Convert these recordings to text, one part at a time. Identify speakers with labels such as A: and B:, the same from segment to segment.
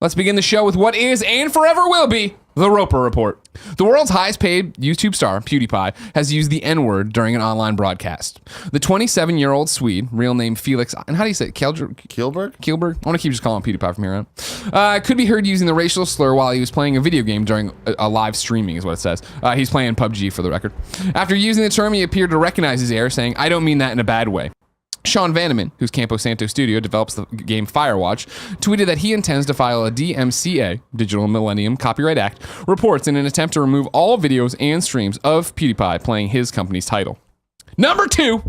A: Let's begin the show with what is and forever will be the Roper Report. The world's highest paid YouTube star, PewDiePie, has used the N-word during an online broadcast. The 27-year-old Swede, real name Felix, and how do you say it? Kielberg? I want to keep just calling him PewDiePie from here on. Could be heard using the racial slur while he was playing a video game during a live streaming, is what it says. He's playing PUBG for the record. After using the term, he appeared to recognize his error, saying, "I don't mean that in a bad way." Sean Vanneman, whose Campo Santo studio develops the game Firewatch, tweeted that he intends to file a DMCA, Digital Millennium Copyright Act, reports in an attempt to remove all videos and streams of PewDiePie playing his company's title. Number 2,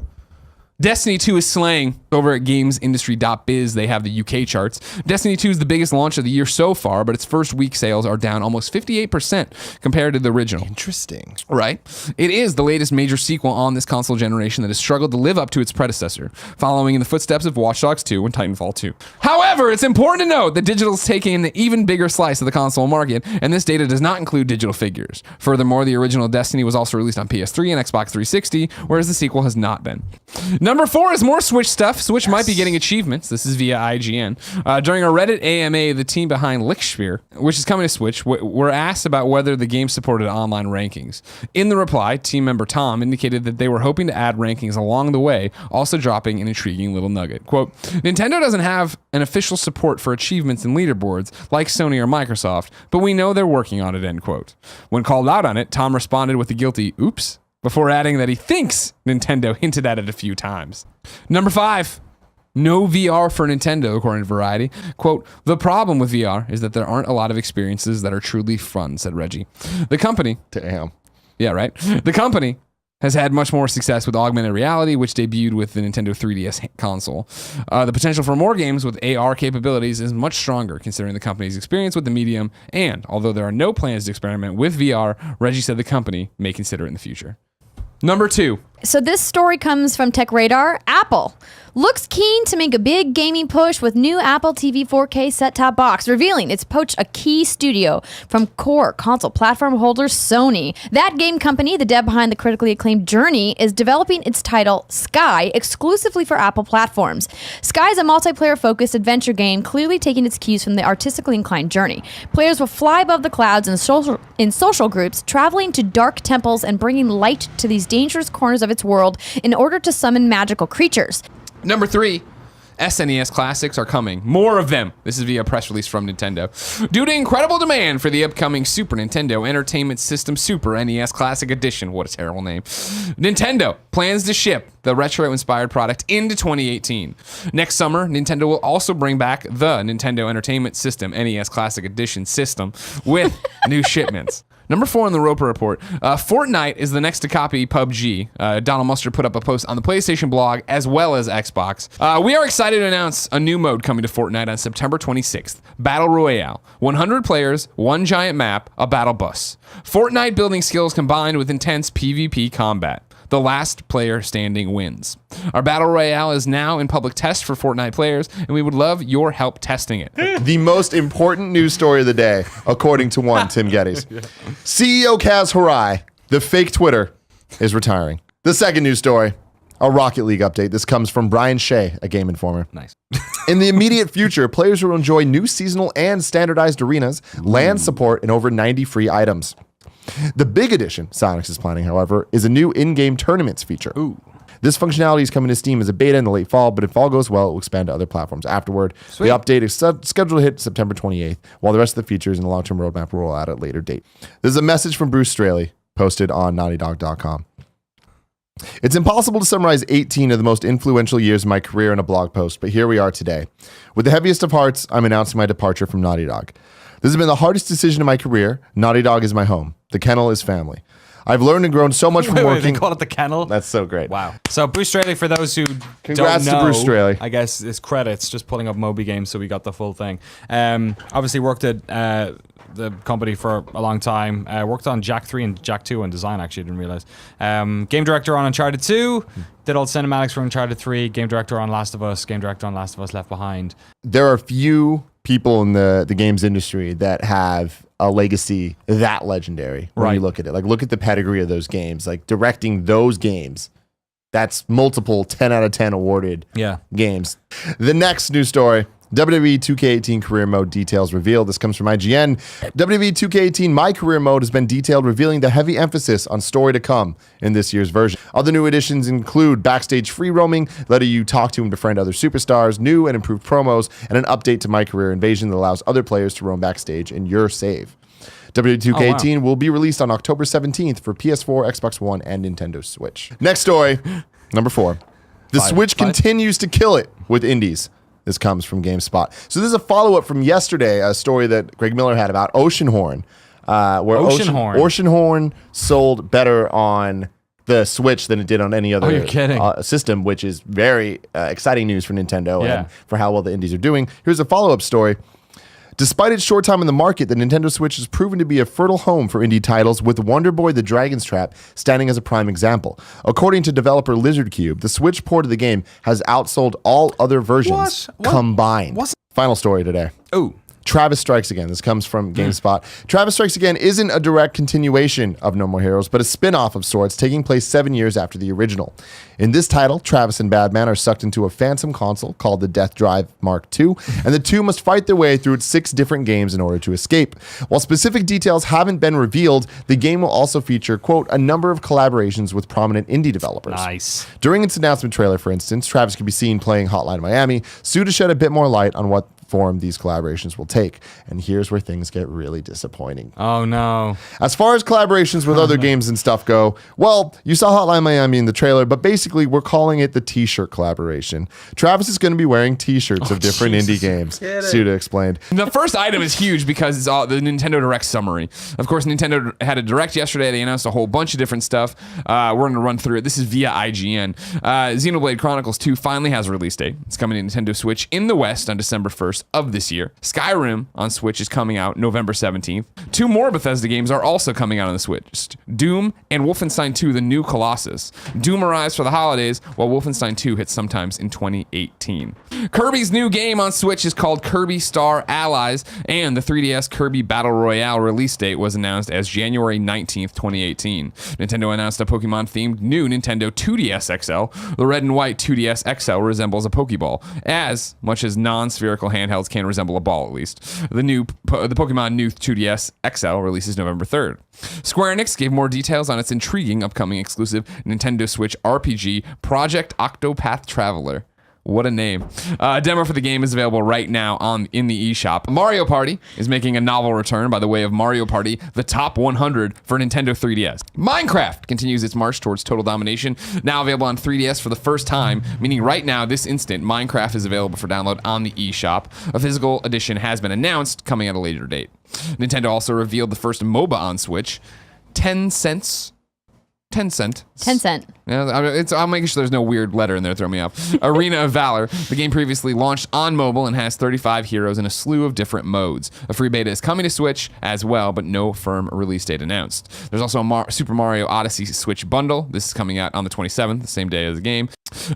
A: Destiny 2 is slaying. Over at gamesindustry.biz, they have the UK charts. Destiny 2 is the biggest launch of the year so far, but its first week sales are down almost 58% compared to the original.
B: Interesting.
A: Right? It is the latest major sequel on this console generation that has struggled to live up to its predecessor, following in the footsteps of Watch Dogs 2 and Titanfall 2. However, it's important to note that digital is taking an even bigger slice of the console market, and this data does not include digital figures. Furthermore, the original Destiny was also released on PS3 and Xbox 360, whereas the sequel has not been. Number 4 is more Switch stuff. Switch might be getting achievements. This is via IGN. During a Reddit AMA, the team behind Licksphere, which is coming to Switch, were asked about whether the game supported online rankings. In the reply, team member Tom indicated that they were hoping to add rankings along the way, also dropping an intriguing little nugget. Quote, "Nintendo doesn't have an official support for achievements and leaderboards like Sony or Microsoft, but we know they're working on it," end quote. When called out on it, Tom responded with a guilty "oops," before adding that he thinks Nintendo hinted at it a few times. Number 5. No VR for Nintendo, according to Variety. Quote, "The problem with VR is that there aren't a lot of experiences that are truly fun," said Reggie. The company...
B: Damn.
A: Yeah, right? The company has had much more success with augmented reality, which debuted with the Nintendo 3DS console. The potential for more games with AR capabilities is much stronger, considering the company's experience with the medium, and although there are no plans to experiment with VR, Reggie said the company may consider it in the future. Number 2.
C: So this story comes from Tech Radar. Apple looks keen to make a big gaming push with new Apple TV 4K set-top box, revealing it's poached a key studio from core console platform holder Sony. That game company, the dev behind the critically acclaimed Journey, is developing its title Sky exclusively for Apple platforms. Sky is a multiplayer-focused adventure game, clearly taking its cues from the artistically inclined Journey. Players will fly above the clouds in social groups, traveling to dark temples and bringing light to these dangerous corners of its world in order to summon magical creatures.
A: Number 3, SNES classics are coming. More of them. This is via a press release from Nintendo. Due to incredible demand for the upcoming Super Nintendo Entertainment System Super NES Classic Edition, what a terrible name, Nintendo plans to ship the retro-inspired product into 2018. Next summer, Nintendo will also bring back the Nintendo Entertainment System NES Classic Edition system with new shipments. Number 4 on the Roper Report, Fortnite is the next to copy PUBG. Donald Mustard put up a post on the PlayStation blog as well as Xbox. We are excited to announce a new mode coming to Fortnite on September 26th. Battle Royale. 100 players, one giant map, a battle bus. Fortnite building skills combined with intense PvP combat. The last player standing wins. Our Battle Royale is now in public test for Fortnite players, and we would love your help testing it.
B: The most important news story of the day, according to one, Tim Geddes. CEO Kaz Hirai, the fake Twitter, is retiring. The second news story, a Rocket League update. This comes from Brian Shea, a Game Informer.
A: Nice.
B: In the immediate future, players will enjoy new seasonal and standardized arenas, land support, and over 90 free items. The big addition Sonics is planning, however, is a new in-game tournaments feature.
A: Ooh.
B: This functionality is coming to Steam as a beta in the late fall, but if all goes well, it will expand to other platforms afterward.
A: Sweet.
B: The update is scheduled to hit September 28th, while the rest of the features in the long-term roadmap will roll out at a later date. This is a message from Bruce Straley, posted on naughtydog.com. It's impossible to summarize 18 of the most influential years of my career in a blog post, but here we are today. With the heaviest of hearts, I'm announcing my departure from Naughty Dog. This has been the hardest decision of my career. Naughty Dog is my home. The kennel is family. I've learned and grown so much from working.
D: They call it the kennel?
B: That's so great.
D: Wow. So Bruce Straley, for those who
B: Congrats
D: don't know,
B: to Bruce Straley.
D: I guess his credits, just pulling up Moby Games so we got the full thing. Obviously worked at the company for a long time. Worked on Jak 3 and Jak 2 on design, actually, didn't realize. Game director on Uncharted 2. Did all the cinematics for Uncharted 3. Game director on Last of Us. Game director on Last of Us Left Behind.
B: There are few people in the games industry that have a legacy that legendary when you look at it. Like, look at the pedigree of those games. Like, directing those games, that's multiple 10 out of 10 awarded games. The next news story, WWE 2K18 Career Mode details revealed. This comes from IGN. WWE 2K18 My Career Mode has been detailed, revealing the heavy emphasis on story to come in this year's version. Other new additions include backstage free roaming, letting you talk to and befriend other superstars, new and improved promos, and an update to My Career Invasion that allows other players to roam backstage in your save. WWE 2K18 will be released on October 17th for PS4, Xbox One, and Nintendo Switch. Next story, number 4. The Switch continues to kill it with indies. This comes from GameSpot. So this is a follow-up from yesterday, a story that Greg Miller had about Oceanhorn, where Oceanhorn sold better on the Switch than it did on any other system, which is very exciting news for Nintendo and for how well the indies are doing. Here's a follow-up story. Despite its short time in the market, the Nintendo Switch has proven to be a fertile home for indie titles, with Wonder Boy The Dragon's Trap standing as a prime example. According to developer Lizard Cube, the Switch port of the game has outsold all other versions combined. Final story today.
A: Oh.
B: Travis Strikes Again. This comes from GameSpot. Travis Strikes Again isn't a direct continuation of No More Heroes, but a spin-off of sorts, taking place 7 years after the original. In this title, Travis and Badman are sucked into a phantom console called the Death Drive Mark II, and the two must fight their way through its 6 different games in order to escape. While specific details haven't been revealed, the game will also feature, quote, a number of collaborations with prominent indie developers.
D: Nice.
B: During its announcement trailer, for instance, Travis could be seen playing Hotline Miami, soon to shed a bit more light on what form these collaborations will take. And here's where things get really disappointing.
D: Oh, no.
B: As far as collaborations with other games and stuff go, well, you saw Hotline Miami in the trailer, but basically we're calling it the t-shirt collaboration. Travis is going to be wearing t-shirts of different indie games, Suda explained.
A: The first item is huge because it's all the Nintendo Direct summary. Of course, Nintendo had a Direct yesterday. They announced a whole bunch of different stuff. We're going to run through it. This is via IGN. Xenoblade Chronicles 2 finally has a release date. It's coming to Nintendo Switch in the West on December 1st of this year. Skyrim on Switch is coming out November 17th. 2 more Bethesda games are also coming out on the Switch. Doom and Wolfenstein 2, The New Colossus. Doom arrives for the holidays, while Wolfenstein 2 hits sometimes in 2018. Kirby's new game on Switch is called Kirby Star Allies, and the 3DS Kirby Battle Royale release date was announced as January 19th, 2018. Nintendo announced a Pokemon-themed new Nintendo 2DS XL. The red and white 2DS XL resembles a Pokeball, as much as non-spherical handhelds can resemble a ball, at least. The Pokemon new 2DS XL releases November 3rd. Square Enix gave more details on its intriguing upcoming exclusive Nintendo Switch RPG, Project Octopath Traveler. What a name. A demo for the game is available right now in the eShop. Mario Party is making a novel return by the way of Mario Party, the Top 100 for Nintendo 3DS. Minecraft continues its march towards total domination, now available on 3DS for the first time, meaning right now, this instant, Minecraft is available for download on the eShop. A physical edition has been announced, coming at a later date. Nintendo also revealed the first MOBA on Switch, Tencent. Yeah, I'll make sure there's no weird letter in there to throw me off. Arena of Valor. The game previously launched on mobile and has 35 heroes in a slew of different modes. A free beta is coming to Switch as well, but no firm release date announced. There's also a Super Mario Odyssey Switch bundle. This is coming out on the 27th, the same day as the game.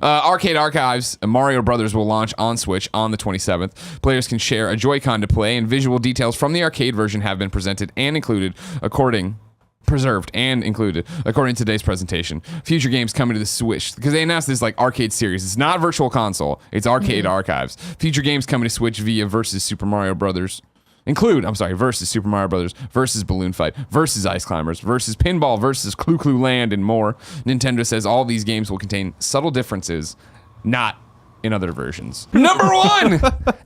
A: Arcade Archives, Mario Brothers will launch on Switch on the 27th. Players can share a Joy-Con to play, and visual details from the arcade version have been presented and preserved and included, according to today's presentation. Future games coming to the Switch, because they announced this like arcade series. It's not Virtual Console, it's Arcade Archives. Future games coming to Switch via versus Super Mario Brothers versus Super Mario Brothers, versus Balloon Fight, versus Ice Climbers, versus Pinball, versus Clu Clu Land, and more. Nintendo says all these games will contain subtle differences, not in other versions. Number 1!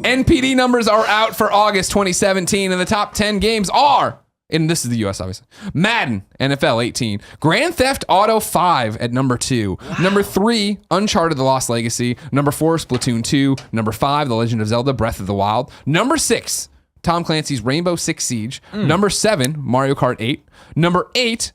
A: NPD numbers are out for August 2017, and the top 10 games are, and this is the US, obviously, Madden, NFL 18, Grand Theft Auto 5 at number 2, number 3, Uncharted The Lost Legacy, number 4, Splatoon 2, number 5, The Legend of Zelda Breath of the Wild, number 6, Tom Clancy's Rainbow Six Siege, number 7, Mario Kart 8, number 8,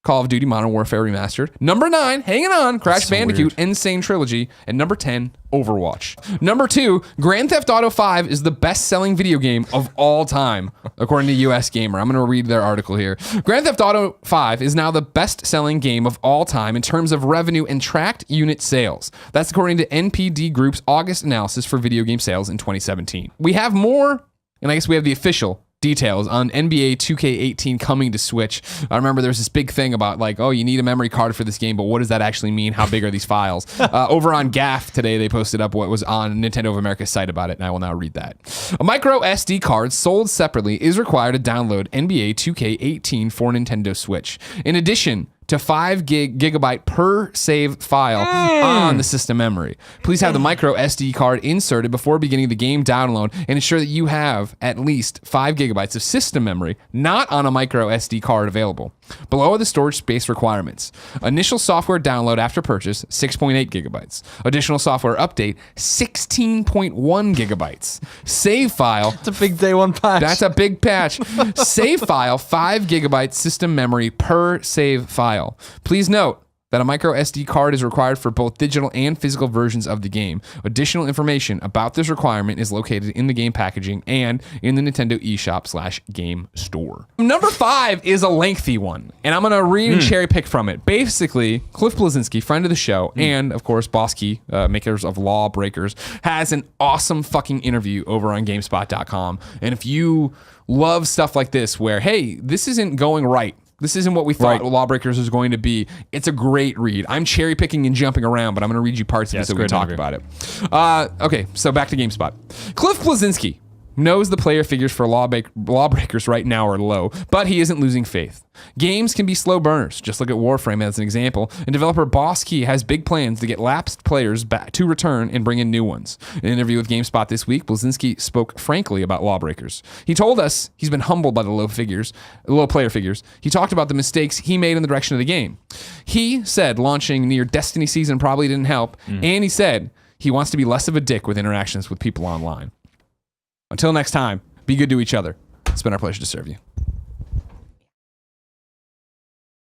A: Call of Duty Modern Warfare Remastered, number 9, hanging on, Crash Bandicoot Insane Trilogy, and number 10, Overwatch. Number 2, Grand Theft Auto 5 is the best-selling video game of all time, according to US Gamer. I'm going to read their article here. Grand Theft Auto 5 is now the best-selling game of all time in terms of revenue and tracked unit sales. That's according to NPD Group's August analysis for video game sales in 2017. We have more, and I guess we have the official details on NBA 2K18 coming to Switch. I remember there was this big thing about like, oh, you need a memory card for this game, but what does that actually mean? How big are these files? Over on GAF today, they posted up what was on Nintendo of America's site about it, and I will now read that. A micro SD card sold separately is required to download NBA 2K18 for Nintendo Switch. In addition to 5 gigabyte per save file on the system memory. Please have the micro SD card inserted before beginning the game download and ensure that you have at least 5 gigabytes of system memory not on a micro SD card available. Below are the storage space requirements. Initial software download after purchase, 6.8 gigabytes. Additional software update, 16.1 gigabytes. Save file.
D: It's a big day one patch.
A: That's a big patch. Save file, 5 gigabytes system memory per save file. Please note that a micro SD card is required for both digital and physical versions of the game. Additional information about this requirement is located in the game packaging and in the Nintendo eShop/game store. Number 5 is a lengthy one, and I'm going to read and cherry pick from it. Basically, Cliff Bleszinski, friend of the show, and of course, Boss Key, makers of Lawbreakers, has an awesome fucking interview over on GameSpot.com. And if you love stuff like this, where, hey, this isn't going right, this isn't what we thought Lawbreakers was going to be. It's a great read. I'm cherry picking and jumping around, but I'm going to read you parts of this so we can talk about it. Okay, so back to GameSpot. Cliff Bleszinski knows the player figures for Lawbreakers right now are low, but he isn't losing faith. Games can be slow burners. Just look at Warframe as an example. And developer Boss Key has big plans to get lapsed players back to return and bring in new ones. In an interview with GameSpot this week, Bleszinski spoke frankly about Lawbreakers. He told us he's been humbled by the low player figures. He talked about the mistakes he made in the direction of the game. He said launching near Destiny season probably didn't help, and he said he wants to be less of a dick with interactions with people online. Until next time, be good to each other. It's been our pleasure to serve you.